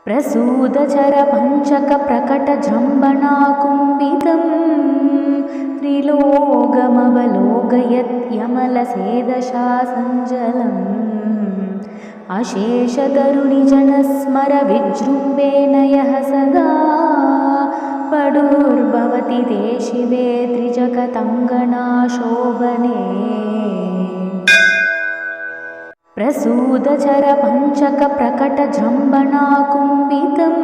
प्रसूदचरपञ्चकप्रकटजम्बनाकुम्भितं त्रिलोकमवलोकयत् यमलसेदशासञ्जलम् अशेषतरुणिजनस्मरविजृम्भेन यः सदा पडुर्भवति ते शिवे त्रिजगतङ्गनाशोभने। प्रसूदचरपञ्चकप्रकटजम्बनाकुम्भितं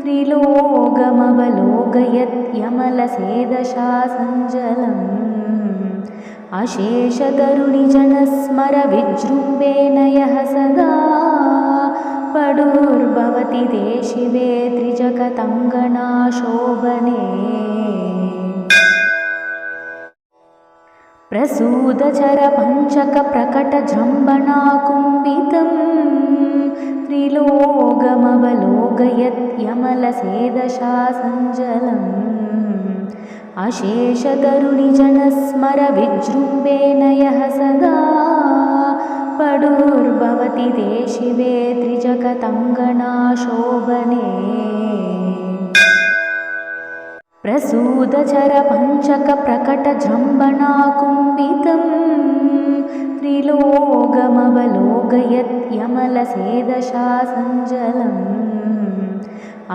त्रिलोकमवलोकयत् यमलसेदशासञ्जलम् अशेषतरुणिजनस्मरविजृम्भेन यः सदा पडुर्भवति ते शिवे त्रिजगतङ्गनाशोभने। प्रसूदचरपञ्चकप्रकटजम्बनाकुम्भितं त्रिलोकमवलोकयत् यमलसेदशासञ्जलम् अशेषतरुणिजनस्मरविजृम्भेन यः सदा पडुर्भवति ते शिवे त्रिजगतङ्गनाशोभने। प्रसूदचरपञ्चकप्रकटजम्बनाकुम्भितं त्रिलोकमवलोकयत् यमलसेदशासञ्जलम्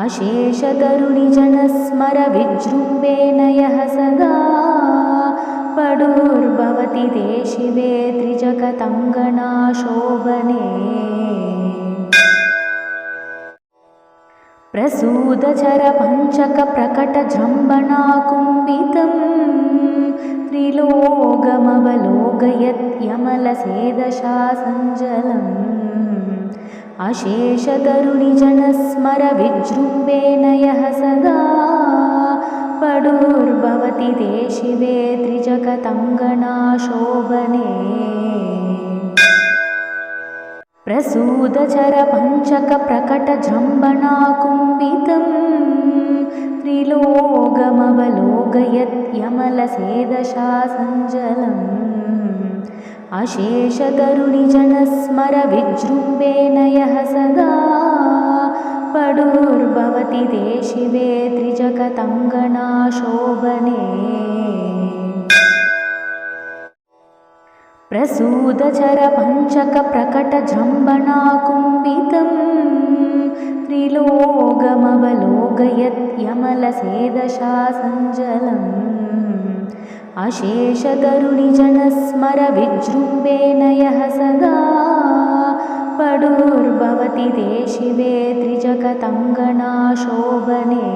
अशेषतरुणिजनस्मरविजृम्भेन यः सदा पडुर्भवति ते शिवे त्रिजगतङ्गनाशोभने। प्रसूदचरपञ्चकप्रकटजम्बनाकुम्भितं त्रिलोकमवलोकयत् यमलसेदशासञ्जलम् अशेषतरुणिजनस्मरविजृम्भेन यः सदा पडुर्भवति ते शिवे त्रिजगतङ्गनाशोभने। प्रसूदचरपञ्चकप्रकटजम्बनाकुम्भितं त्रिलोकमवलोकयत् यमलसेदशासञ्जलम् अशेषतरुणिजनस्मरविजृम्भेन यः सदा पडुर्भवति ते शिवे त्रिजगतङ्गनाशोभने। प्रसूदचरपञ्चकप्रकटजम्बनाकुम्भितं त्रिलोकमवलोकयत् यमलसेदशासञ्जलम् अशेषतरुणिजनस्मरविजृम्भेन यः सदा पडुर्भवति ते शिवे त्रिजगतङ्गनाशोभने।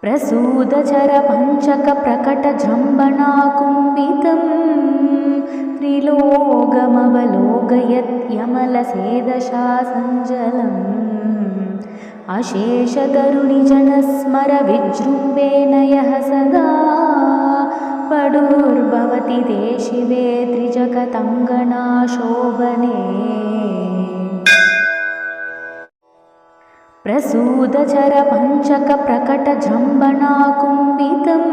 प्रसूदचरपञ्चकप्रकटजम्बनाकुम्भितं त्रिलोकमवलोकयत् यमलसेदशासञ्जलम् अशेषतरुणिजनस्मरविजृम्भेन यः सदा पडुर्भवति ते शिवे त्रिजगतङ्गनाशोभने। प्रसूदचरपञ्चकप्रकटजम्बनाकुम्भितं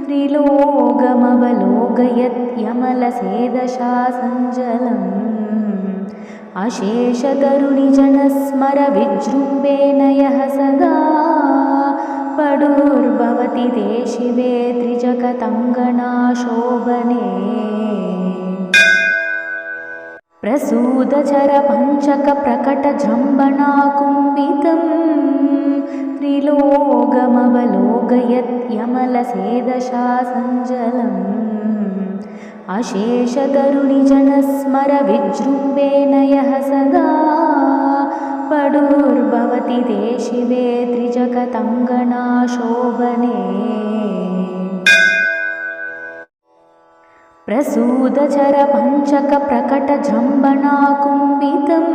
त्रिलोकमवलोकयत् यमलसेदशासञ्जलम् अशेषतरुणिजनस्मरविजृम्भेन यः सदा पडुर्भवति ते शिवे त्रिजगतङ्गनाशोभने। प्रसूदचरपञ्चकप्रकटजम्बनाकुम्भितं त्रिलोकमवलोकयत् यमलसेदशासञ्जलम् अशेषतरुणिजनस्मरविजृम्भेन यः सदा पडुर्भवति ते शिवे त्रिजगतङ्गनाशोभने। प्रसूदचरपञ्चकप्रकटजम्बनाकुम्भितं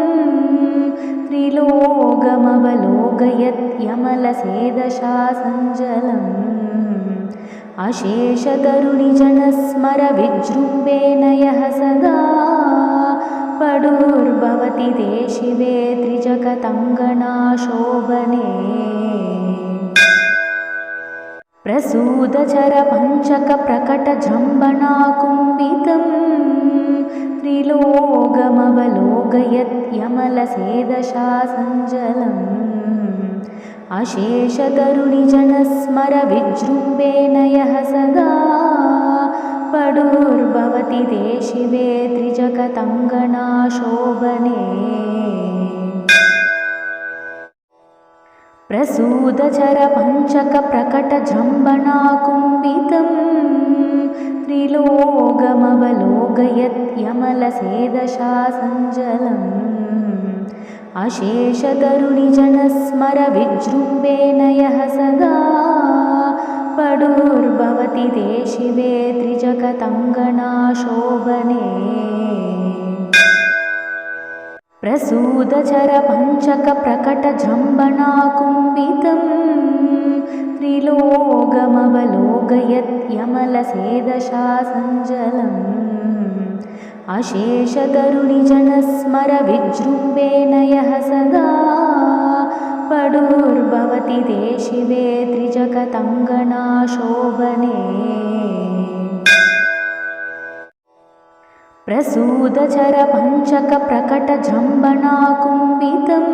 त्रिलोकमवलोकयत् यमलसेदशासञ्जलम् अशेषतरुणिजनस्मरविजृम्भेन यः सदा पडुर्भवति ते शिवे त्रिजगतङ्गनाशोभने। प्रसूदचरपञ्चकप्रकटजम्बनाकुम्भितं त्रिलोकमवलोकयत् यमलसेदशासञ्जलम् अशेषतरुणिजनस्मरविजृम्भेन यः सदा पडुर्भवति ते शिवे त्रिजगतङ्गनाशोभने प्रसूदचरपञ्चकप्रकटजम्बनाकुम्भितं त्रिलोकमवलोकयत् यमलसेदशासञ्जलम् अशेषतरुणिजनस्मरविजृम्भेन यः सदा पडुर्भवति ते शिवे त्रिजगतङ्गनाशोभने प्रसूदचरपञ्चकप्रकटजम्बनाकुम्भितं त्रिलोकमवलोकयत् यमलसेदशासञ्जलम् अशेषतरुणिजनस्मरविजृम्भेन यः सदा पडुर्भवति ते शिवे त्रिजगतङ्गनाशोभने प्रसूदचरपञ्चकप्रकटजम्बनाकुम्भितं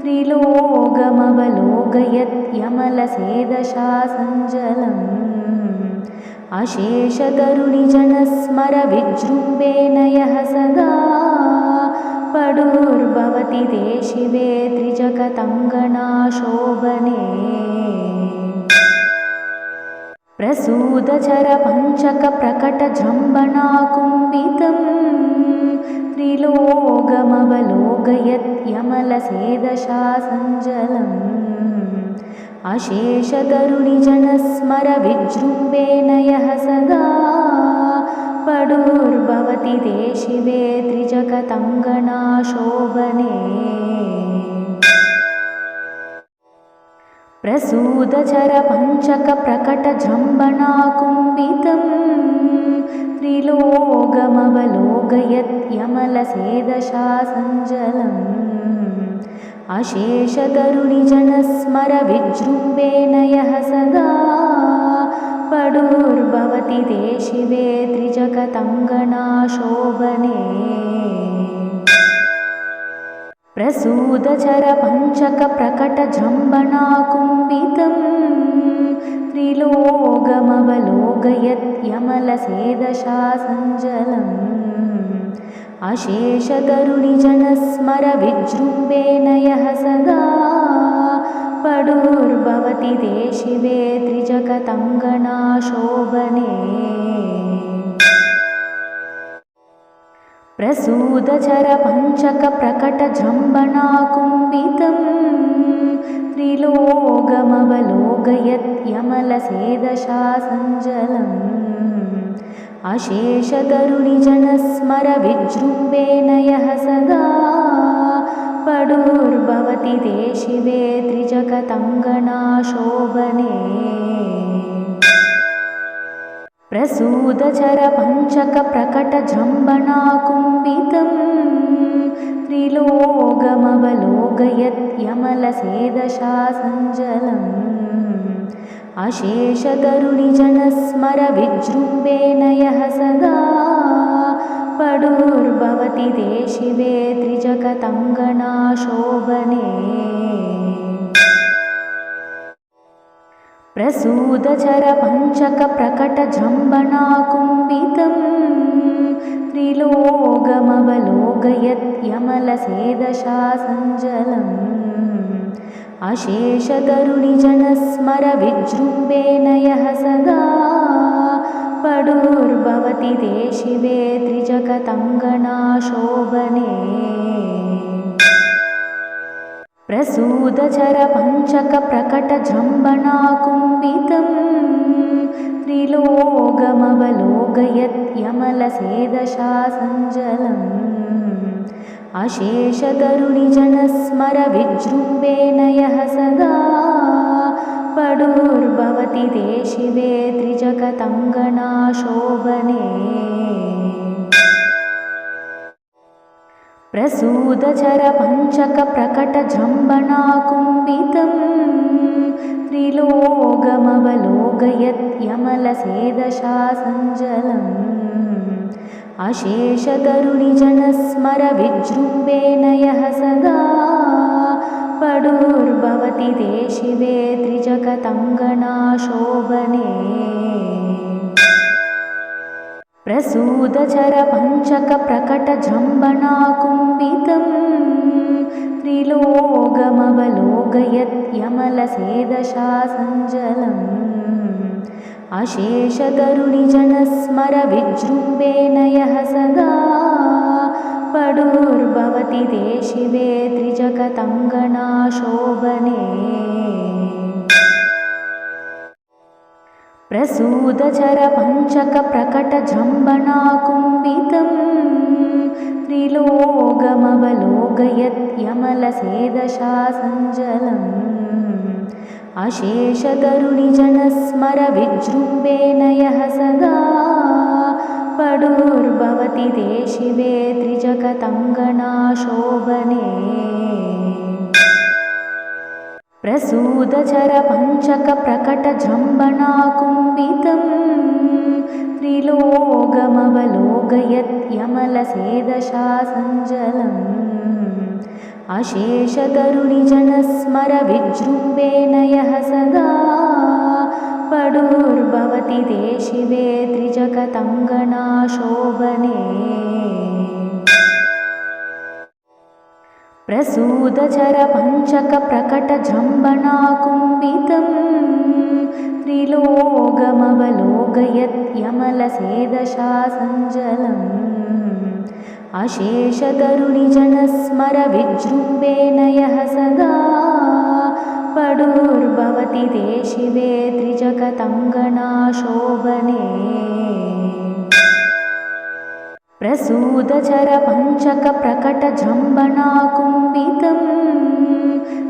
त्रिलोकमवलोकयत् यमलसेदशासञ्जलम् अशेषतरुणिजनस्मरविजृम्भेन यः सदा पडुर्भवति ते शिवे त्रिजगतङ्गनाशोभने प्रसूदचरपञ्चकप्रकटजम्बनाकुम्भितं त्रिलोकमवलोकयत् यमलसेदशासञ्जलम् अशेषतरुणिजनस्मरविजृम्भेन यः सदा पडुर्भवति ते शिवे त्रिजगतङ्गनाशोभने प्रसूदचरपञ्चकप्रकटजम्बनाकुम्भितं त्रिलोकमवलोकयत् यमलसेदशासञ्जलम् अशेषतरुणिजनस्मरविजृम्भेन यः सदा पडुर्भवति ते शिवे त्रिजगतङ्गनाशोभने प्रसूदचरपञ्चकप्रकटजम्बनाकुम्भितं त्रिलोकमवलोकयत् यमलसेदशासञ्जलम् अशेषतरुणिजनस्मरविजृम्भेन यः सदा पडुर्भवति ते शिवे त्रिजगतङ्गनाशोभने प्रसूदचरपञ्चकप्रकटजम्बनाकुम्भितं त्रिलोकमवलोकयत् यमलसेदशासञ्जलम् अशेषतरुणिजनस्मरविजृम्भेन यः सदा पडुर्भवति ते शिवे त्रिजगतङ्गनाशोभने प्रसूदचरपञ्चकप्रकटजम्बनाकुम्भितं त्रिलोकमवलोकयत् यमलसेदशासञ्जलम् अशेषतरुणिजनस्मरविजृम्भेन यः सदा पडुर्भवति ते शिवे त्रिजगतङ्गनाशोभने प्रसूदचरपञ्चकप्रकटजम्बनाकुम्भितं त्रिलोकमवलोकयत् यमलसेदशासञ्जलम् अशेषतरुणिजनस्मरविजृम्भेन यः सदा पडुर्भवति ते शिवे त्रिजगतङ्गनाशोभने प्रसूदचरपञ्चकप्रकटजम्बनाकुम्भितं त्रिलोकमवलोकयत् यमलसेदशासञ्जलम् अशेषतरुणिजनस्मरविजृम्भेन यः सदा पडुर्भवति ते शिवे त्रिजगतङ्गनाशोभने प्रसूदचरपञ्चकप्रकटजम्बनाकुम्भितं त्रिलोकमवलोकयत् यमलसेदशासञ्जलम् अशेषतरुणिजनस्मरविजृम्भेन यः सदा पडुर्भवति ते शिवे त्रिजगतङ्गनाशोभने प्रसूदचरपञ्चकप्रकटजम्बनाकुम्भितं त्रिलोकमवलोकयत् यमलसेदशासञ्जलम् अशेषतरुणिजनस्मरविजृम्भेन यः सदा पडुर्भवति ते शिवे त्रिजगतङ्गनाशोभने प्रसूदचरपञ्चकप्रकटजम्बनाकुम्भितं त्रिलोकमवलोकयत् यमलसेदशासञ्जलम् अशेषतरुणिजनस्मरविजृम्भेन यः सदा पडुर्भवति ते शिवे त्रिजगतङ्गनाशोभने प्रसूदचरपञ्चकप्रकटजम्बनाकुम्भितं त्रिलोकमवलोकयत् यमलसेदशासञ्जलम् अशेषतरुणिजनस्मरविजृम्भेन यः सदा पडुर्भवति ते शिवे त्रिजगतङ्गनाशोभने प्रसूदचरपञ्चकप्रकटजम्बनाकुम्भितं त्रिलोकमवलोकयत् यमलसेदशासञ्जलम् अशेषतरुणिजनस्मरविजृम्भेन यः सदा पडुर्भवति ते शिवे त्रिजगतङ्गनाशोभने प्रसूदचरपञ्चकप्रकटजम्बनाकुम्भितं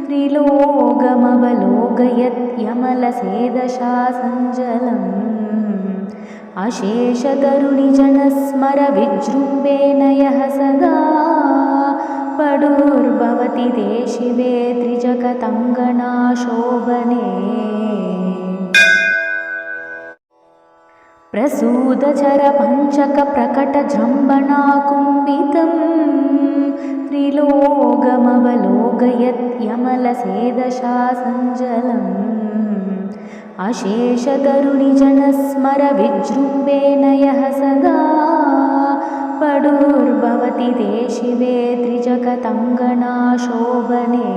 त्रिलोकमवलोकयत् यमलसेदशासञ्जलम् अशेषतरुणिजनस्मरविजृम्भेन यः सदा पडुर्भवति ते शिवे त्रिजगतङ्गनाशोभने प्रसूदचरपञ्चकप्रकटजम्बनाकुम्भितं त्रिलोकमवलोकयत् यमलसेदशासञ्जलम् अशेषतरुणिजनस्मरविजृम्भेन यः सदा पडुर्भवति ते शिवे त्रिजगतङ्गनाशोभने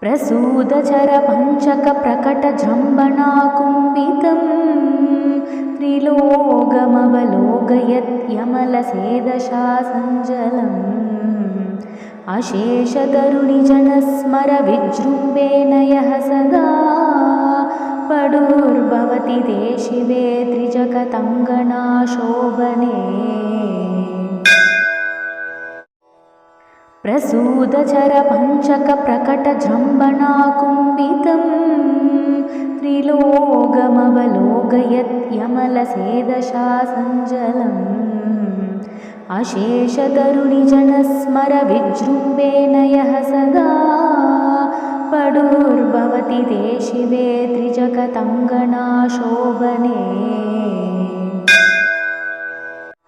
प्रसूदचरपञ्चकप्रकटजम्बनाकुम्भितं त्रिलोकमवलोकयत् यमलसेदशासञ्जलम् अशेषतरुणिजनस्मरविजृम्भेन यः सदा पडुर्भवति ते शिवे त्रिजगतङ्गनाशोभने प्रसूदचरपञ्चकप्रकटजम्बनाकुम्भितं त्रिलोकमवलोकयत् यमलसेदशासञ्जलम् अशेषतरुणिजनस्मरविजृम्भेन यः सदा पडुर्भवति ते शिवे त्रिजगतङ्गनाशोभने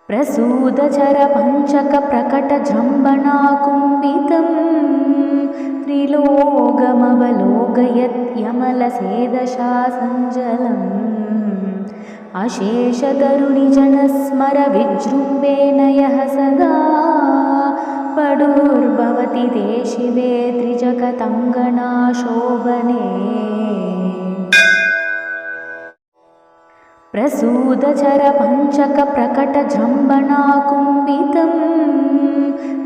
प्रसूदचरपञ्चकप्रकटजम्बनाकुम्भितं त्रिलोकमवलोकयत् यमलसेदशासञ्जलम् अशेषतरुणिजनस्मरविजृम्भेन यः सदा पडुर्भवति ते शिवे त्रिजगतङ्गनाशोभने प्रसूदचरपञ्चकप्रकटजम्बनाकुम्भितं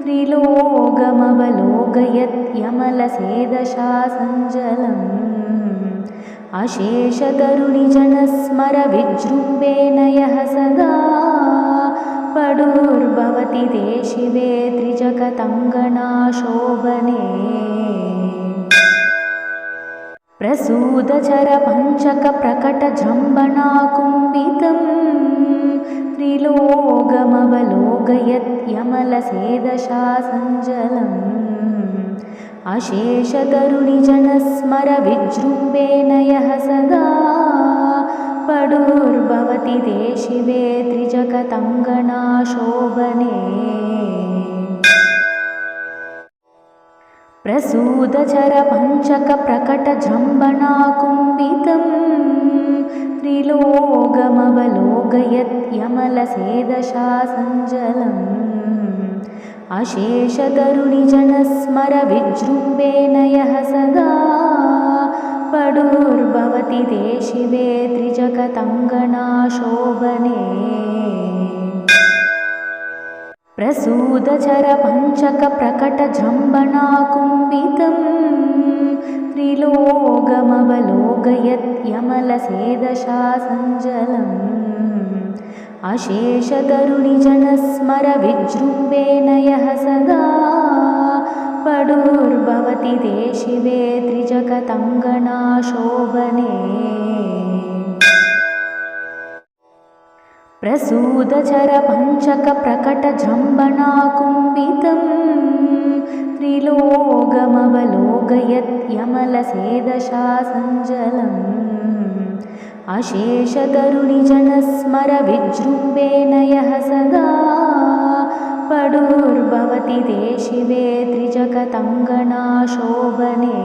त्रिलोकमवलोकयत् यमलसेदशासञ्जलम् अशेषतरुणिजनस्मरविजृम्भेन यः सदा पडुर्भवति ते शिवे त्रिजगतङ्गनाशोभने प्रसूदचरपञ्चकप्रकटजम्बनाकुम्भितं त्रिलोकमवलोकयत् यमलसेदशासञ्जलम् अशेषतरुणिजनस्मरविजृम्भेन यः सदा पडुर्भवति ते शिवे त्रिजगतङ्गनाशोभने प्रसूदचरपञ्चकप्रकटजम्बनाकुम्भितं त्रिलोकमवलोकयत् यमलसेदशासञ्जलम् अशेषतरुणिजनस्मरविजृम्भेन यः सदा पडुर्भवति ते शिवे त्रिजगतङ्गनाशोभने प्रसूदचरपञ्चकप्रकटजम्बनाकुम्भितं त्रिलोकमवलोकयत् यमलसेदशासञ्जलम् अशेषतरुणिजनस्मरविजृम्भेन यः सदा पडुर्भवति ते शिवे त्रिजगतङ्गनाशोभने प्रसूदचरपञ्चकप्रकटजम्बनाकुम्भितं त्रिलोकमवलोकयत् यमलसेदशासञ्जलम् अशेषतरुणिजनस्मरविजृम्भेन यः सदा पडुर्भवति ते शिवे त्रिजगतङ्गनाशोभने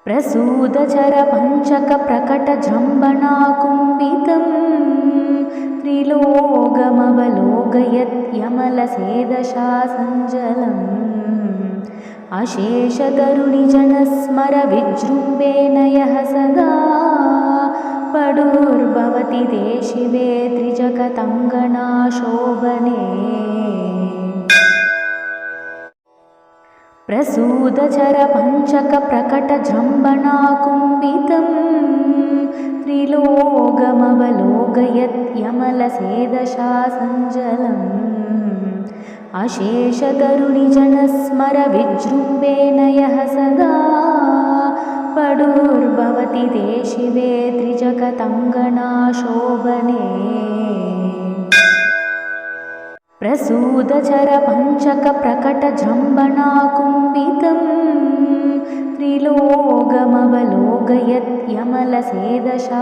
प्रसूदचरपञ्चकप्रकटजम्बनाकुम्भितं त्रिलोकमवलोकयत् यमलसेदशासञ्जलम् अशेषतरुणिजनस्मरविजृम्भेन यः सदा पडुर्भवति ते शिवे त्रिजगतङ्गनाशोभने प्रसूदचरपञ्चकप्रकटजम्बनाकुम्भितं त्रिलोकमवलोकयत् यमलसेदशासञ्जलम् अशेषतरुणिजनस्मरविजृम्भेन यः सदा पडुर्भवति ते शिवे त्रिजगतङ्गनाशोभने प्रसूदचरपञ्चकप्रकटजम्बनाकुम्भितं त्रिलोकमवलोकयत् यमलसेदशासञ्जलम्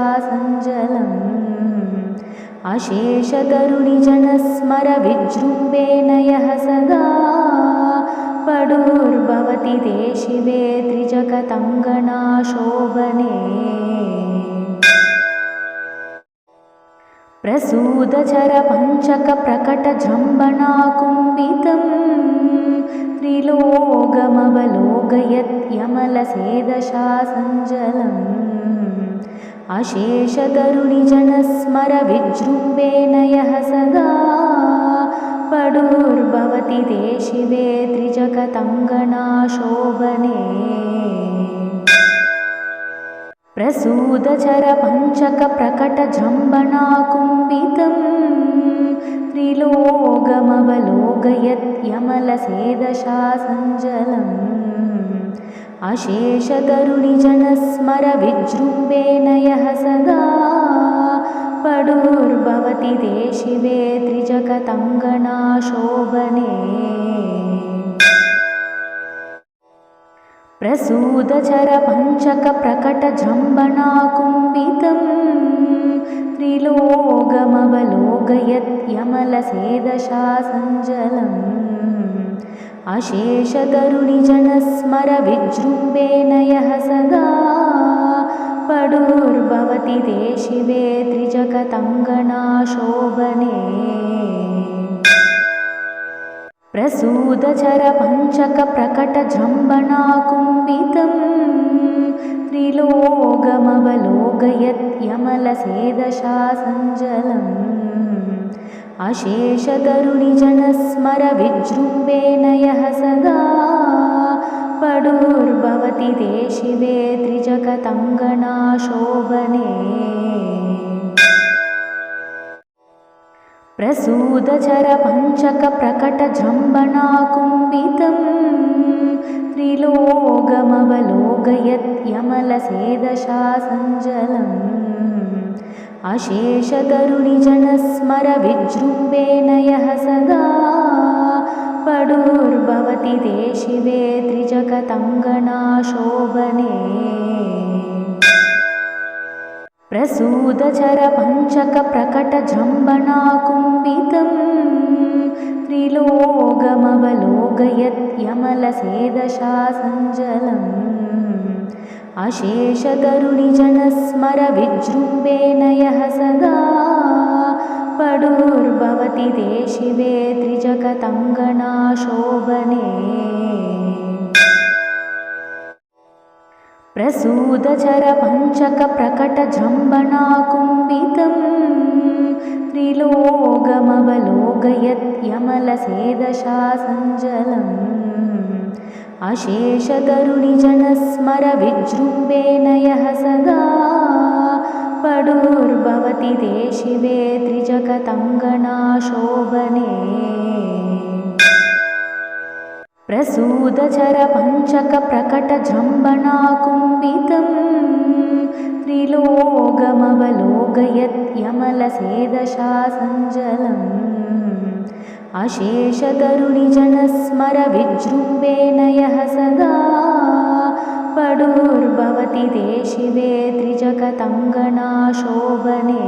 अशेषतरुणिजनस्मरविजृम्भेन यः सदा पडुर्भवति ते शिवे त्रिजगतङ्गनाशोभने प्रसूदचरपञ्चकप्रकटजम्बनाकुम्भितं त्रिलोकमवलोकयत् यमलसेदशासञ्जलम् अशेषतरुणिजनस्मरविजृम्भेन यः सदा पडुर्भवति ते शिवे त्रिजगतङ्गनाशोभने प्रसूदचरपञ्चकप्रकटजम्बनाकुम्भितं त्रिलोकमवलोकयत् यमलसेदशासञ्जलम् अशेषतरुणिजनस्मरविजृम्भेन यः सदा पडुर्भवति ते शिवे त्रिजगतङ्गनाशोभने प्रसूदचरपञ्चकप्रकटजम्बनाकुम्भितं त्रिलोकमवलोकयत् यमलसेदशासञ्जलम् अशेषतरुणिजनस्मरविजृम्भेन यः सदा पडुर्भवति ते शिवे त्रिजगतङ्गनाशोभने प्रसूदचरपञ्चकप्रकटजम्बनाकुम्भितं त्रिलोकमवलोकयत् यमलसेदशासञ्जलम् अशेषतरुणिजनस्मरविजृम्भेन यः सदा पडुर्भवति ते शिवे त्रिजगतङ्गनाशोभने प्रसूदचरपञ्चकप्रकटजम्बनाकुम्भितं त्रिलोकमवलोकयत् यमलसेदशासञ्जलम् अशेषतरुणिजनस्मरविजृम्भेन यः सदा पडुर्भवति ते शिवे त्रिजगतङ्गनाशोभने प्रसूदचरपञ्चकप्रकटजम्बनाकुम्भितं त्रिलोकमवलोकयत्यमलसेदशासञ्जलम् अशेषतरुणिजनस्मरविजृम्भेन यः सदा पडुर्भवति ते शिवे त्रिजगतङ्गनाशोभने प्रसूदचरपञ्चकप्रकटजम्बनाकुम्भितं त्रिलोकमवलोकयत्यमलसेदशासञ्जलम् अशेषतरुणिजनस्मरविजृम्भेन यः सदा पडुर्भवति ते शिवे त्रिजगतङ्गनाशोभने प्रसूदचरपञ्चकप्रकटजम्बनाकुम्भितं त्रिलोकमवलोकयत्यमलसेदशासञ्जलम् अशेषतरुणिजनस्मरविजृम्भेन यः सदा पडुर्भवति ते शिवे त्रिजगतङ्गनाशोभने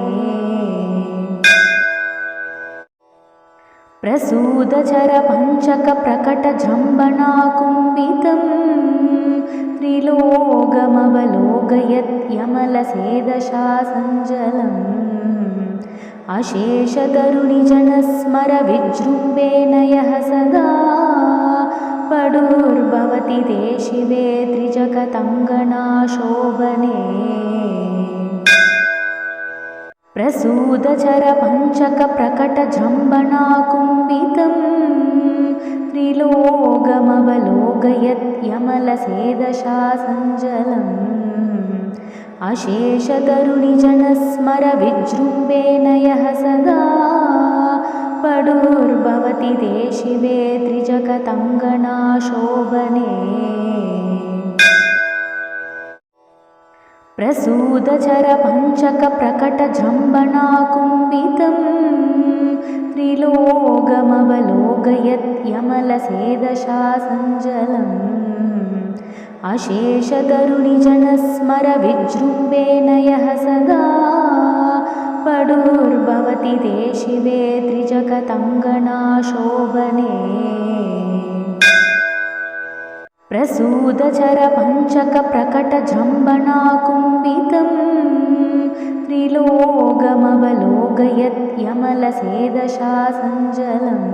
प्रसूदचरपञ्चकप्रकटजम्बनाकुम्भितं त्रिलोकमवलोकयत्यमलसेदशासञ्जलम् अशेषतरुणिजनस्मरविजृम्भेन यः सदा पडुर्भवति ते शिवे त्रिजगतङ्गनाशोभने प्रसूदचरपञ्चकप्रकटजम्बनाकुम्भितं त्रिलोकमवलोकयत्यमलसेदशासञ्जलम् अशेषतरुणिजनस्मरविजृम्भेन यः सदा पडुर्भवति ते शिवे त्रिजगतङ्गनाशोभने प्रसूदचरपञ्चकप्रकटजम्बनाकुम्भितं त्रिलोकमवलोकयत्यमलसेदशासञ्जलम् अशेषतरुणिजनस्मरविजृम्भेन यः सदा पडुर्भवति ते शिवे त्रिजगतङ्गनाशोभने प्रसूदचरपञ्चकप्रकटजम्बनाकुम्भितं त्रिलोकमवलोकयत्यमलसेदशासञ्जलम्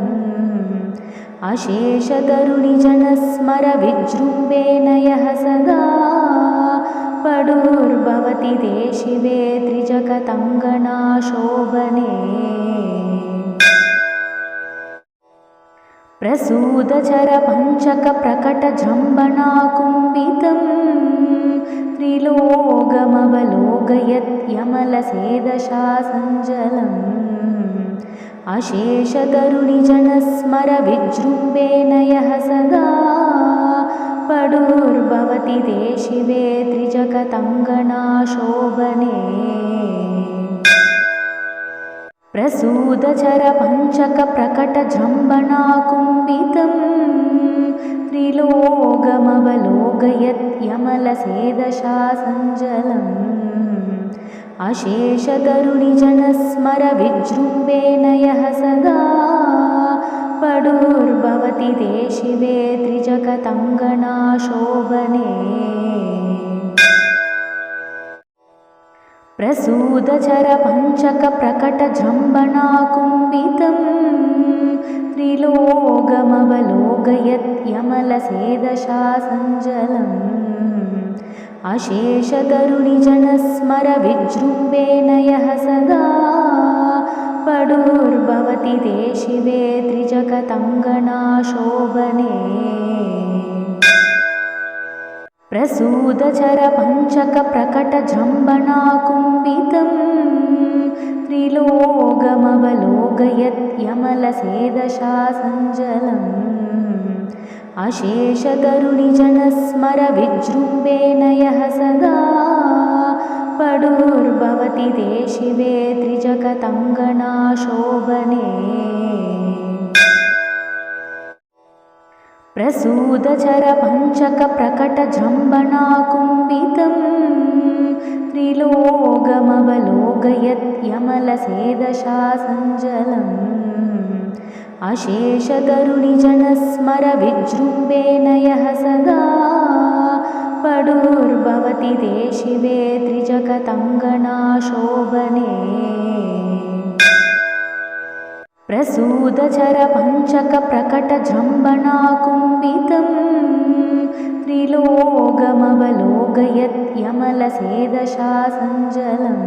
अशेषतरुणिजनस्मरविजृम्भेन यः सदा पडुर्भवति ते शिवे त्रिजगतङ्गनाशोभने प्रसूदचरपञ्चकप्रकटजम्बनाकुम्भितं त्रिलोकमवलोकयत्यमलसेदशासञ्जलम् अशेषतरुणिजनस्मरविजृम्भेन यः सदा पडुर्भवति ते शिवे त्रिजगतङ्गनाशोभने प्रसूदचरपञ्चकप्रकटजम्बनाकुम्भितं त्रिलोकमवलोकयत्यमलसेदशासञ्जलम् अशेषतरुणिजनस्मरविजृम्भेन यः सदा पडुर्भवति ते शिवे त्रिजगतङ्गनाशोभने प्रसूदचरपञ्चकप्रकटजम्बनाकुम्भितं त्रिलोकमवलोकयत्यमलसेदशासञ्जलम् अशेषतरुणिजनस्मरविजृम्भेन यः सदा पडुर्भवति ते शिवे त्रिजगतङ्गनाशोभने प्रसूदचरपञ्चकप्रकटजम्बनाकुम्भितं त्रिलोकमवलोकयत्यमलसेदशासञ्जलम् अशेषतरुणिजनस्मरविजृम्भेन यः सदा पडुर्भवति ते शिवे त्रिजगतङ्गना शोभने प्रसूदचरपञ्चकप्रकटजम्बनाकुम्भितं त्रिलोकमवलोकयत् यमलसेदशासञ्जलम् अशेषतरुणिजनस्मरविजृम्भेन यः सदा पडुर्भवति ते शिवे त्रिजगतङ्गना शोभने प्रसूदचरपञ्चकप्रकटजम्बनाकुम्भितं त्रिलोकमवलोकयत् यमलसेदशासञ्जलम्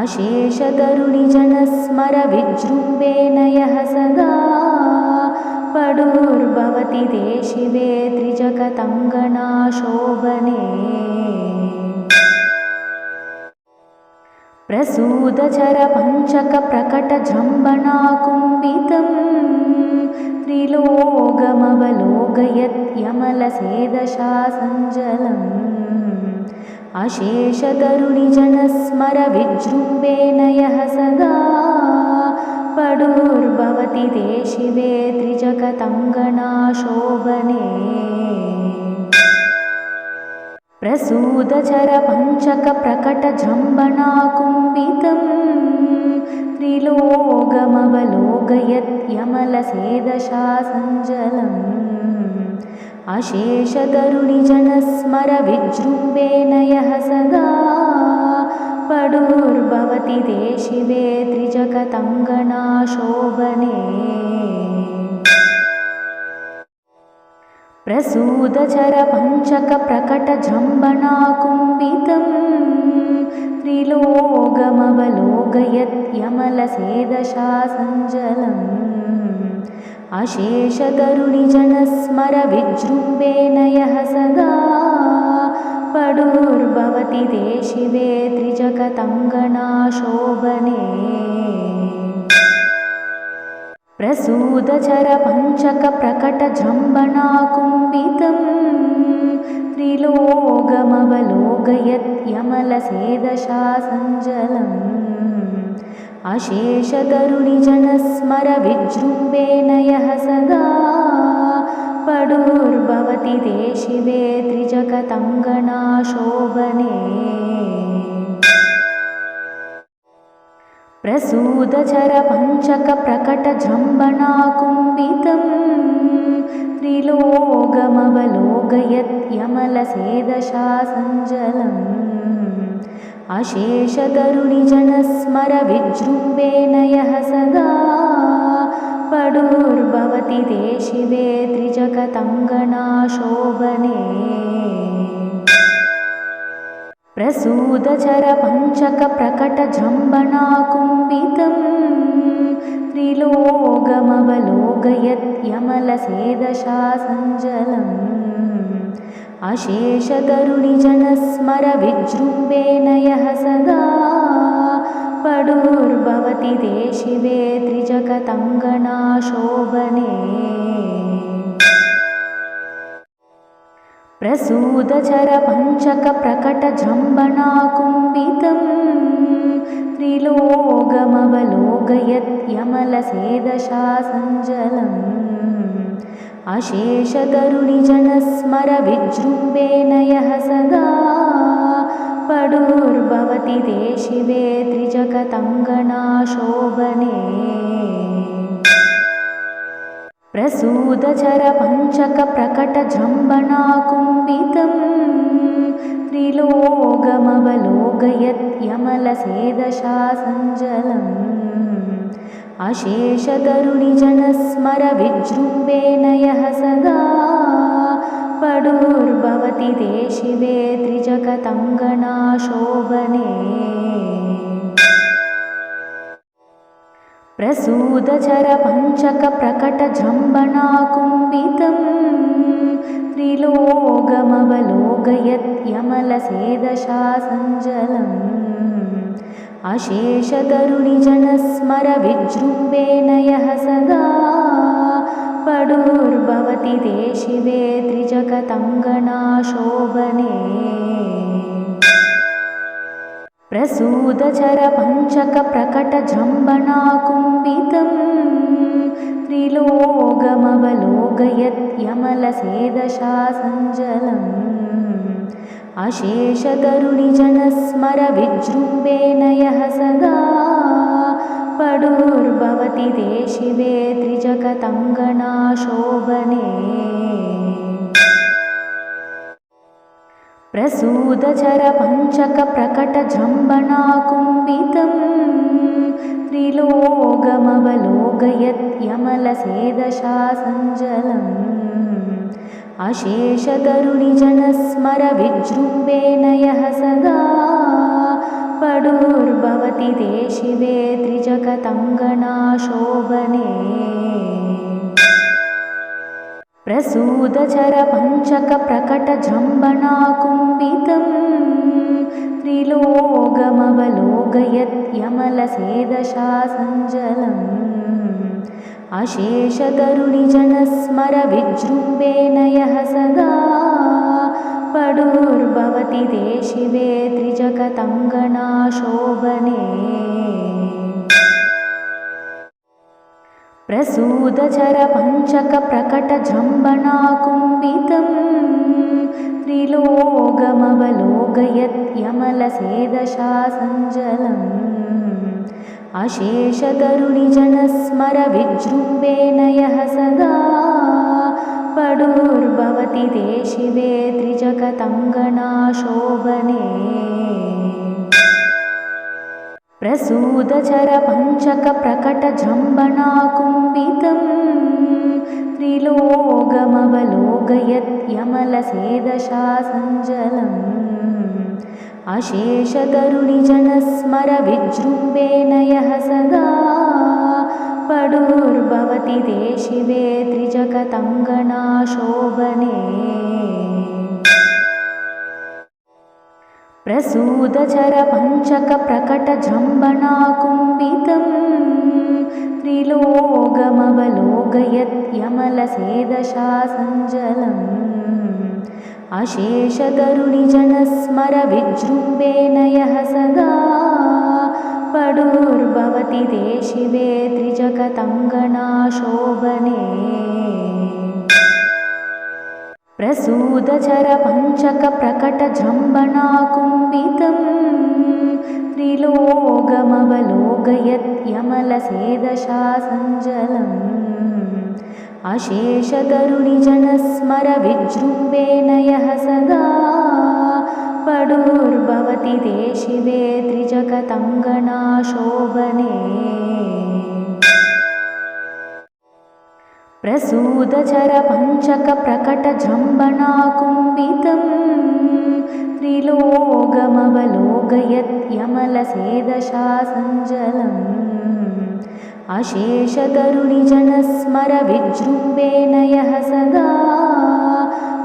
अशेषतरुणिजनस्मरविजृम्भेन यः सदा पडुर्भवति ते शिवे त्रिजगतङ्गना शोभने प्रसूदचरपञ्चकप्रकटजम्बनाकुम्भितं त्रिलोकमवलोकयत् यमलसेदशासञ्जलम् अशेषतरुणिजनस्मरविजृम्भेन यः सदा पडुर्भवति ते शिवे त्रिजगतङ्गना शोभने प्रसूदचरपञ्चकप्रकटजम्बनाकुम्भितं त्रिलोकमवलोकयत् यमलसेदशासञ्जलम् अशेषतरुणिजनस्मरविजृम्भेन यः सदा पडुर्भवति ते शिवे त्रिजगतङ्गना शोभने प्रसूदचरपञ्चकप्रकटजम्बनाकुम्भितं त्रिलोकमवलोकयत् यमलसेदशासञ्जलम् अशेषतरुणिजनस्मरविजृम्भेन यः सदा पडुर्भवति ते शिवे त्रिजगतङ्गना शोभने प्रसूदचरपञ्चकप्रकटजम्बनाकुम्भितं त्रिलोकमवलोकयत् यमलसेदशासञ्जलम् अशेषतरुणिजनस्मरविजृम्भेन यः सदा पडुर्भवति ते शिवे त्रिजगतङ्गना शोभने प्रसूदचरपञ्चकप्रकटजम्बनाकुम्भितं त्रिलोकमवलोकयत् यमलसेदशासञ्जलम् अशेषतरुणिजनस्मरविजृम्भेन यः सदा पडुर्भवति ते शिवे त्रिजगतङ्गना शोभने प्रसूदचरपञ्चकप्रकटजम्बनाकुम्भितं त्रिलोकमवलोकयत् यमलसेदशासञ्जलम् अशेषतरुणिजनस्मरविजृम्भेन यः सदा पडुर्भवति ते शिवे त्रिजगतङ्गना शोभने प्रसूदचरपञ्चकप्रकटजम्बनाकुम्भितं त्रिलोकमवलोकयत् यमलसेदशासञ्जलम् अशेषतरुणिजनस्मरविजृम्भेन यः सदा पडुर्भवति ते शिवे त्रिजगतङ्गना शोभने प्रसूदचरपञ्चकप्रकटजम्बनाकुम्भितं त्रिलोकमवलोकयत् यमलसेदशासञ्जलम् अशेषतरुणिजनस्मरविजृम्भेन यः सदा पडुर्भवति ते शिवे त्रिजगतङ्गना शोभने प्रसूदचरपञ्चकप्रकटजम्बनाकुम्भितं त्रिलोकमवलोकयत् यमलसेदशासञ्जलम् अशेषतरुणिजनस्मरविजृम्भेन यः सदा पडुर्भवति ते शिवे त्रिजगतङ्गना शोभने प्रसूदचरपञ्चकप्रकटजम्बनाकुम्भितं त्रिलोकमवलोकयत् यमलसेदशासञ्जलम् अशेषतरुणिजनस्मरविजृम्भेन यः सदा पडुर्भवति ते शिवे त्रिजगतङ्गनाशोभने प्रसूदचरपञ्चकप्रकटजम्बनाकुम्भितं त्रिलोकमवलोकयत् यमलसेदशासञ्जलम् अशेषतरुणिजनस्मरविजृम्भेन यः सदा पडुर्भवति ते शिवे त्रिजगतङ्गनाशोभने प्रसूदचरपञ्चकप्रकटजम्बनाकुम्भितं त्रिलोकमवलोकयत् यमलसेदशासञ्जलम् अशेषतरुणिजनस्मरविजृम्भेन यः सदा पडुर्भवति ते शिवे त्रिजगतङ्गनाशोभने प्रसूदचरपञ्चकप्रकटजम्बनाकुम्भितं त्रिलोकमवलोकयत् यमलसेदशासञ्जलम् अशेषतरुणिजनस्मरविजृम्भेन यः सदा पडुर्भवति ते शिवे त्रिजगतङ्गनाशोभने प्रसूदचरपञ्चकप्रकटजम्बनाकुम्भितं त्रिलोकमवलोकयत् यमलसेदशासञ्जलम् अशेषतरुणिजनस्मरविजृम्भेन यः सदा पडुर्भवति ते शिवे त्रिजगतङ्गनाशोभने प्रसूदचरपञ्चकप्रकटजम्बनाकुम्भितं त्रिलोकमवलोकयत् यमलसेदशासञ्जलम् अशेषतरुणिजनस्मरविजृम्भेन यः सदा पडुर्भवति ते शिवे त्रिजगतङ्गनाशोभने प्रसूदचरपञ्चकप्रकटजम्बनाकुम्भितं त्रिलोकमवलोकयत् यमलसेदशासञ्जलम् अशेषतरुणिजनस्मरविजृम्भेन यः सदा पडुर्भवति ते शिवे त्रिजगतङ्गनाशोभने प्रसूदचरपञ्चकप्रकटजम्बनाकुम्भितं त्रिलोकमवलोकयत् यमलसेदशासञ्जलम् अशेषतरुणिजनस्मरविजृम्भेन यः सदा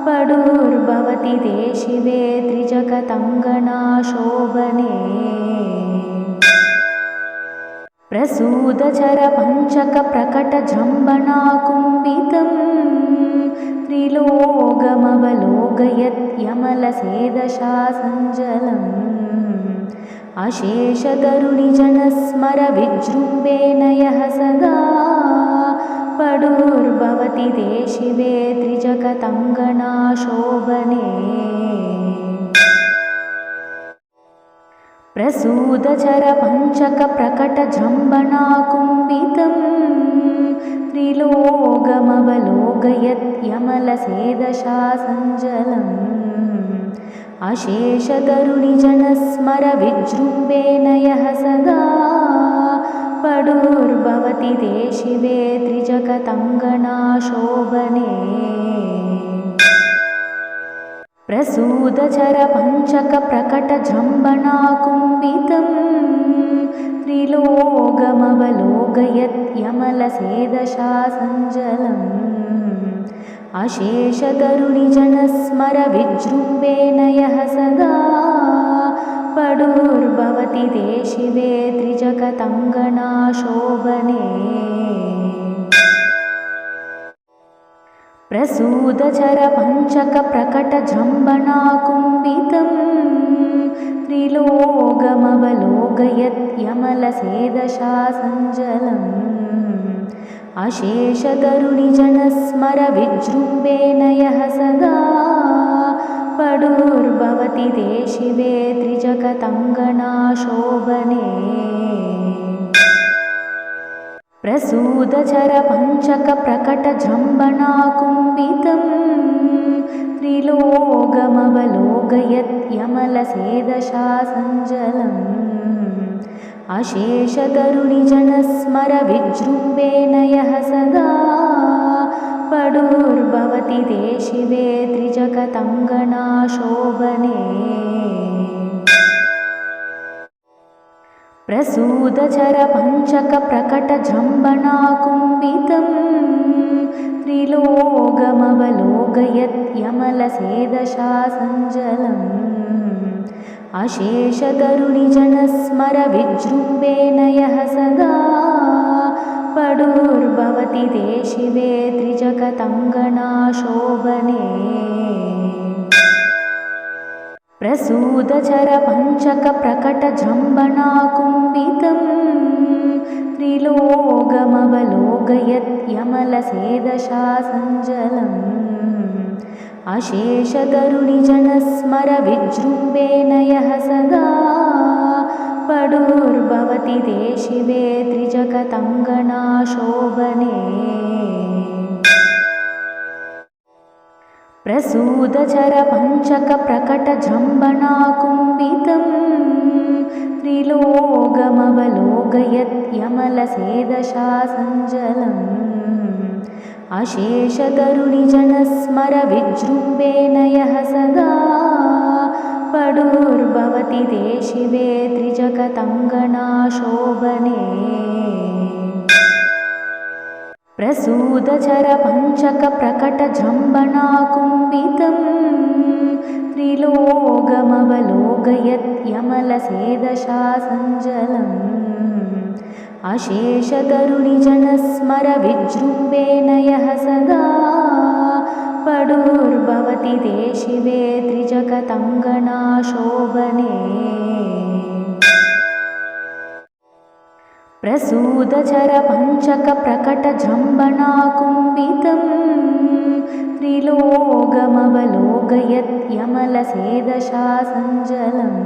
पडुर्भवति ते शिवे त्रिजगतङ्गनाशोभने प्रसूदचरपञ्चकप्रकटजम्बनाकुम्भितं त्रिलोकमवलोकयत् यमलसेदशासञ्जलम् अशेषतरुणिजनस्मरविजृम्भेन यः सदा पडुर्भवति ते शिवे त्रिजगतङ्गनाशोभने प्रसूदचरपञ्चकप्रकटजम्बनाकुम्भितं त्रिलोकमवलोकयत् यमलसेदशासञ्जलम् अशेषतरुणिजनस्मरविजृम्भेन यः सदा पडुर्भवति ते शिवे त्रिजगतङ्गनाशोभने प्रसूदचरपञ्चकप्रकटजम्बनाकुम्भितं त्रिलोकमवलोकयत् यमलसेदशासञ्जलम् अशेषतरुणिजनस्मरविजृम्भेन यः सदा पडुर्भवति ते शिवे त्रिजगतङ्गनाशोभने प्रसूदचरपञ्चकप्रकटजम्बनाकुम्भितं त्रिलोकमवलोकयत् यमलसेदशासञ्जलम् अशेषतरुणिजनस्मरविजृम्भेन यः सदा पडुर्भवति ते शिवे त्रिजगतङ्गनाशोभने प्रसूदचरपञ्चकप्रकटजम्बनाकुम्भितं त्रिलोकमवलोकयत् यमलसेदशासञ्जलम् अशेषतरुणिजनस्मरविजृम्भेन यः सदा पडुर्भवति ते शिवे त्रिजगतङ्गनाशोभने प्रसूदचरपञ्चकप्रकटजम्बनाकुम्भितं त्रिलोकमवलोकयत् यमलसेदशासञ्जलम् अशेषतरुणिजनस्मरविजृम्भेन यः सदा पडुर्भवति ते शिवे त्रिजगतङ्गनाशोभने प्रसूदचरपञ्चकप्रकटजम्बनाकुम्भितं त्रिलोकमवलोकयत् यमलसेदशासञ्जलम् अशेषतरुणिजनस्मरविजृम्भेन यः सदा पडुर्भवति ते शिवे त्रिजगतङ्गनाशोभने प्रसूदचरपञ्चकप्रकटजम्बनाकुम्भितं त्रिलोकमवलोकयत् यमलसेदशासञ्जलम् अशेषतरुणिजनस्मरविजृम्भेन यः सदा पडुर्भवति ते शिवे त्रिजगतङ्गनाशोभने प्रसूदचरपञ्चकप्रकटजम्बनाकुम्भितं त्रिलोकमवलोकयत् यमलसेदशासञ्जलम् अशेषतरुणिजनस्मरविजृम्भेन यः सदा पडुर्भवति ते शिवे त्रिजगतङ्गनाशोभने प्रसूदचरपञ्चकप्रकटजम्बनाकुम्भितं त्रिलोकमवलोकयत् यमलसेदशासञ्जलम्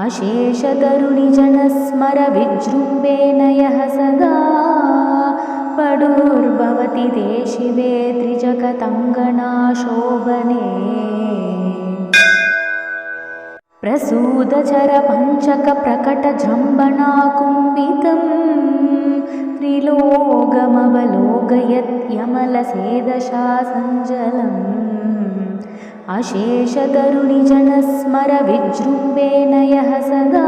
अशेषतरुणिजनस्मरविजृम्भेन यः सदा पडुर्भवति ते शिवे त्रिजगतङ्गनाशोभने प्रसूदचरपञ्चकप्रकटजम्बनाकुम्भितं त्रिलोकमवलोकयत् यमलसेदशासञ्जलम् अशेषतरुणिजनस्मरविजृम्भेन यः सदा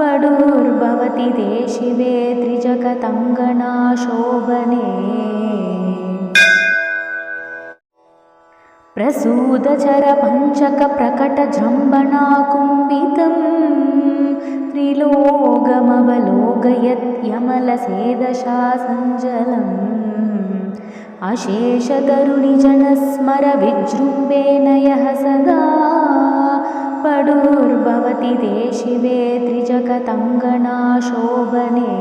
पडुर्भवति ते शिवे त्रिजगतङ्गनाशोभने प्रसूदचरपञ्चकप्रकटजम्बनाकुम्भितं त्रिलोकमवलोकयत् यमलसेदशासञ्जलम् अशेषतरुणिजनस्मरविजृम्भेन यः सदा पडुर्भवति ते शिवे त्रिजगतङ्गनाशोभने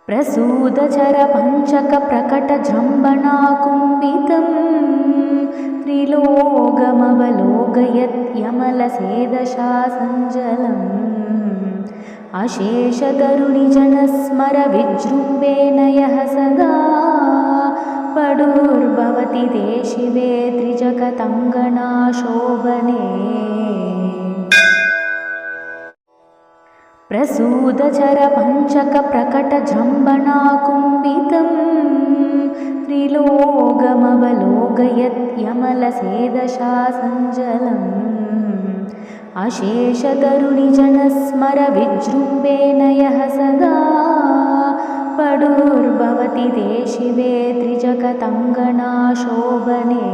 प्रसूदचरपञ्चकप्रकटजम्बनाकुम्भितं त्रिलोकमवलोकयत् यमलसेदशासञ्जलम् अशेषतरुणिजनस्मरविजृम्भेन यः सदा पडुर्भवति ते शिवे त्रिजगतङ्गनाशोभने प्रसूदचरपञ्चकप्रकटजम्बनाकुम्भितं त्रिलोकमवलोकयत् यमलसेदशासञ्जलम् अशेषतरुणिजनस्मरविजृम्भेन यः सदा पडुर्भवति ते शिवे त्रिजगतङ्गनाशोभने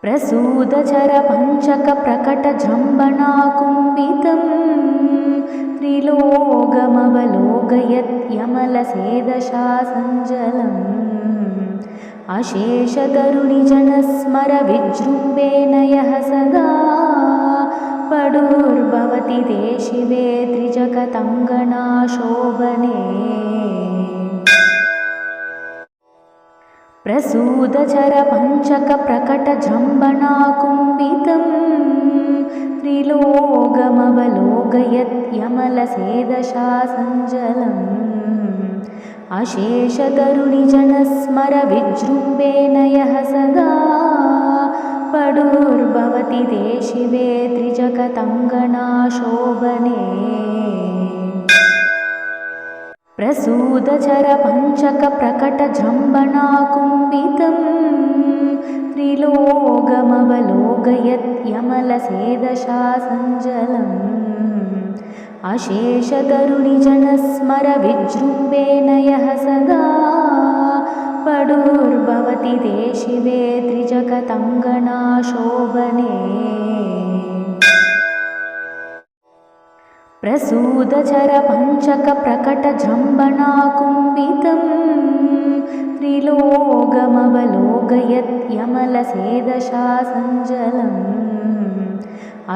प्रसूदचरपञ्चकप्रकटजम्बनाकुम्भितं त्रिलोकमवलोकयत् यमलसेदशासञ्जलम् अशेषतरुणिजनस्मरविजृम्भेन यः सदा पडुर्भवति ते शिवे त्रिजगतङ्गनाशोभने प्रसूदचरपञ्चकप्रकटजम्बनाकुम्भितं त्रिलोकमवलोकयत् यमलसेदशासञ्जलम् अशेषतरुणिजनस्मरविजृम्भेन यः सदा पडुर्भवति ते शिवे त्रिजगतङ्गनाशोभने प्रसूदचरपञ्चकप्रकटजम्बनाकुम्भितं त्रिलोकमवलोकयत् यमलसेदशासञ्जलम् अशेषतरुणिजनस्मरविजृम्भेन यः सदा पडुर्भवति ते शिवे त्रिजगतङ्गनाशोभने प्रसूदचरपञ्चकप्रकटजम्बनाकुम्भितं त्रिलोकमवलोकयत् यमलसेदशासञ्जलम्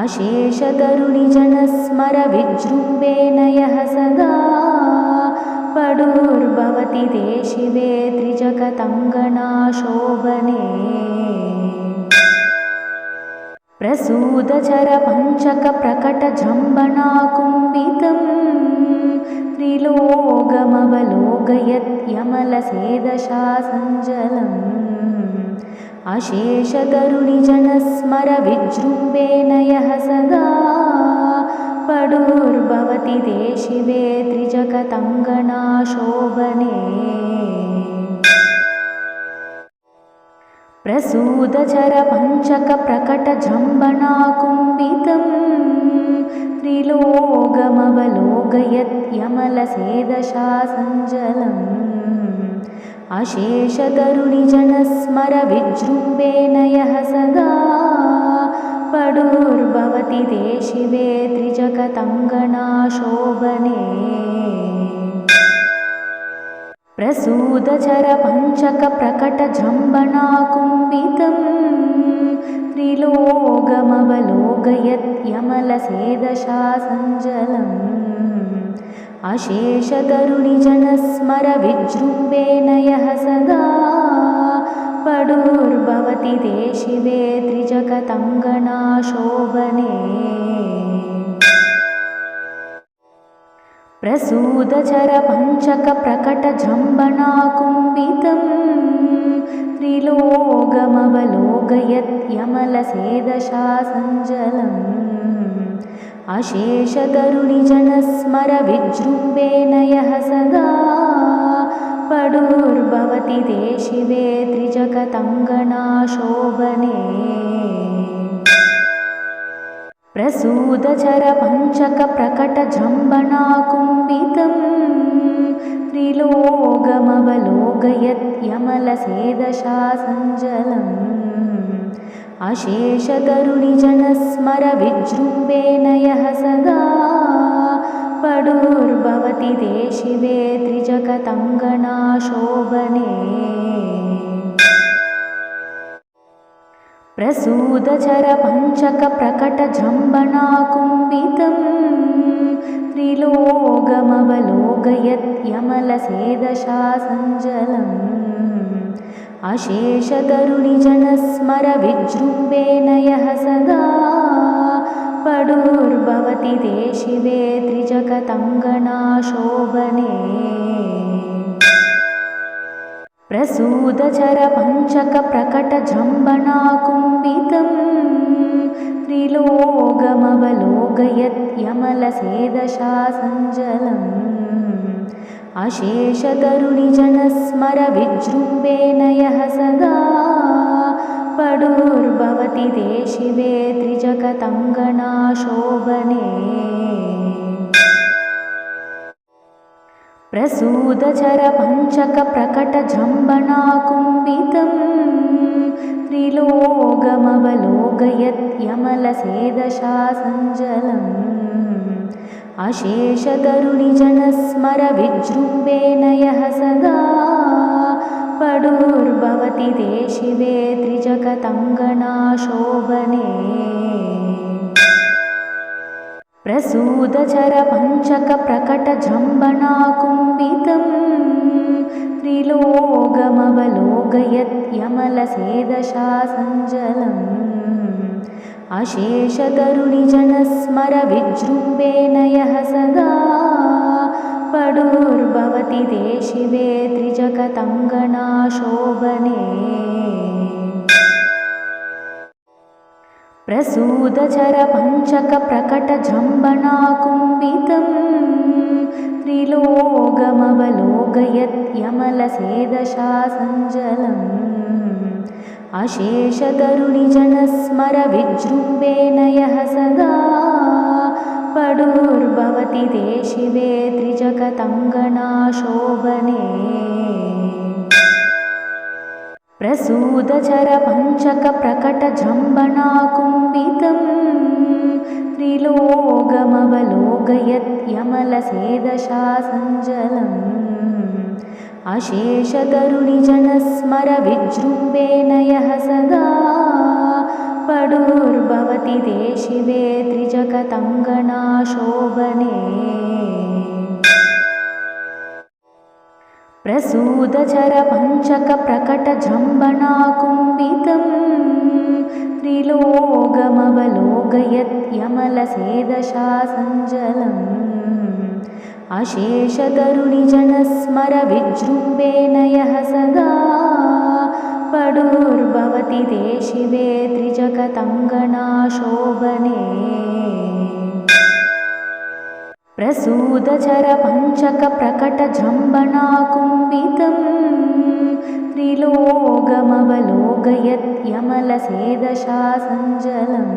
अशेषतरुणिजनस्मरविजृम्भेन यः सदा पडुर्भवति ते शिवे त्रिजगतङ्गनाशोभने प्रसूदचरपञ्चकप्रकटजम्बनाकुम्भितं त्रिलोकमवलोकयत् यमलसेदशासञ्जलम् अशेषतरुणिजनस्मरविजृम्भेन यः सदा पडुर्भवति ते शिवे त्रिजगतङ्गनाशोभने प्रसूदचरपञ्चकप्रकटजम्बनाकुम्भितं त्रिलोकमवलोकयत् यमलसेदशासञ्जलम् अशेषतरुणिजनस्मरविजृम्भेन यः सदा पडुर्भवति ते शिवे त्रिजगतङ्गनाशोभने प्रसूदचरपञ्चकप्रकटजम्बनाकुम्भितं त्रिलोकमवलोकयत् यमलसेदशासञ्जलम् अशेषतरुणिजनस्मरविजृम्भेन यः सदा पडुर्भवति ते शिवे त्रिजगतङ्गनाशोभने प्रसूदचरपञ्चकप्रकटजम्बनाकुम्भितं त्रिलोकमवलोकयत् यमलसेदशासञ्जलम् अशेषतरुणिजनस्मरविजृम्भेन यः सदा पडुर्भवति ते शिवे त्रिजगतङ्गनाशोभने प्रसूदचरपञ्चकप्रकटजम्बनाकुम्भितं त्रिलोकमवलोकयत् यमलसेदशासञ्जलम् अशेषतरुणिजनस्मरविजृम्भेन यः सदा पडुर्भवति ते शिवे त्रिजगतङ्गनाशोभने प्रसूदचरपञ्चकप्रकटजम्बनाकुम्भितं त्रिलोकमवलोकयत् यमलसेदशासञ्जलम् अशेषतरुणिजनस्मरविजृम्भेन यः सदा पडुर्भवति ते शिवे त्रिजगतङ्गनाशोभने प्रसूदचरपञ्चकप्रकटजम्बनाकुम्भितं त्रिलोकमवलोकयत् यमलसेदशासञ्जलम् अशेषतरुणिजनस्मरविजृम्भेन यः सदा पडुर्भवति ते शिवे त्रिजगतङ्गनाशोभने प्रसूदचरपञ्चकप्रकटजम्बनाकुम्भितं त्रिलोकमवलोकयत् यमलसेदशासञ्जलम् अशेषतरुणिजनस्मरविजृम्भेन यः सदा पडुर्भवति ते शिवे त्रिजगतङ्गना शोभने प्रसूदचरपञ्चकप्रकटजम्बनाकुम्भितं त्रिलोकमवलोकयत् यमलसेदशासञ्जलम् अशेषतरुणिजनस्मरविजृम्भेन यः सदा पडुर्भवति ते शिवे त्रिजगतङ्गना शोभने प्रसूदचरपञ्चकप्रकटजम्बनाकुम्भितं त्रिलोकमवलोकयत् यमलसेदशासञ्जलम् अशेषतरुणिजनस्मरविजृम्भेन यः सदा पडुर्भवति ते शिवे त्रिजगतङ्गना शोभने प्रसूदचरपञ्चकप्रकटजम्बनाकुम्भितं त्रिलोकमवलोकयत् यमलसेदशासञ्जलम् अशेषतरुणिजनस्मरविजृम्भेन यः सदा पडुर्भवति ते शिवे त्रिजगतङ्गना शोभने प्रसूदचरपञ्चकप्रकटजम्बनाकुम्भितं त्रिलोकमवलोकयत् यमलसेदशासञ्जलम् अशेषतरुणिजनस्मरविजृम्भेन यः सदा पडुर्भवति ते शिवे त्रिजगतङ्गना शोभने प्रसूदचरपञ्चकप्रकटजम्बनाकुम्भितं त्रिलोकमवलोकयत् यमलसेदशासञ्जलम्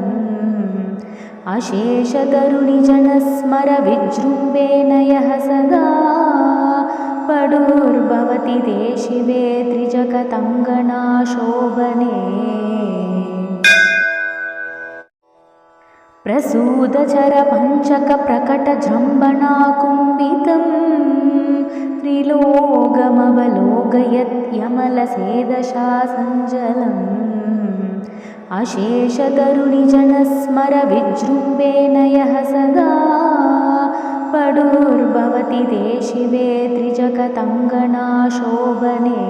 अशेषतरुणिजनस्मरविजृम्भेन यः सदा पडुर्भवति ते शिवे त्रिजगतङ्गना शोभने प्रसूदचरपञ्चकप्रकटजम्बनाकुम्भितं त्रिलोकमवलोकयत् यमलसेदशासञ्जलम् अशेषतरुणिजनस्मरविजृम्भेन यः सदा पडुर्भवति ते शिवे त्रिजगतङ्गना शोभने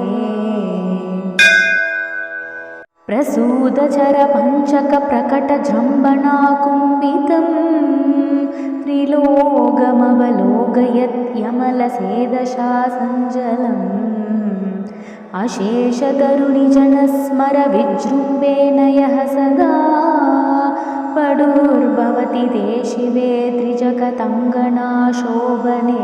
प्रसूदचरपञ्चकप्रकटजम्बनाकुम्भितं त्रिलोकमवलोकयत् यमलसेदशासञ्जलम् अशेषतरुणिजनस्मरविजृम्भेन यः सदा पडुर्भवति ते शिवे त्रिजगतङ्गना शोभने